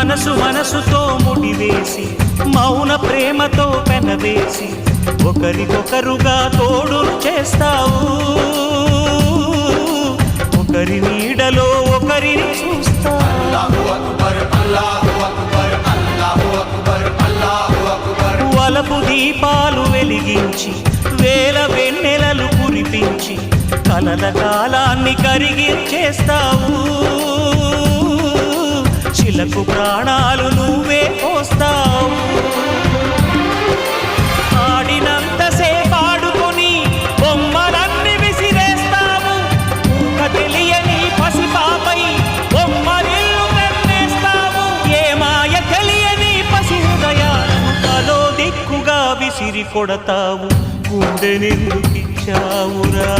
మనసు మనసుతో ముడివేసి మౌన ప్రేమతో పెనవేసి ఒకరికొకరుగా తోడును చేస్తావు ఒకరి నీడలో ఒకరిని చూస్తావు వలపు దీపాలు వెలిగించి వేల వెన్నెలలు కురిపించి కలల కాలాన్ని కరిగించేస్తావు చిలకు ప్రాణాలు నువ్వే పోస్తావు ఆడినంతసేపు ఆడుకొని బొమ్మలన్నీ విసిరేస్తావు ఊహ తెలియని పసిపాపై బొమ్మరిల్లు కన్నేస్తావు ఏ మాయ తెలియని పసి హృదయాలను తలో దిక్కుగా విసిరి కొడతావు గుండెనెందుకిచ్చావురా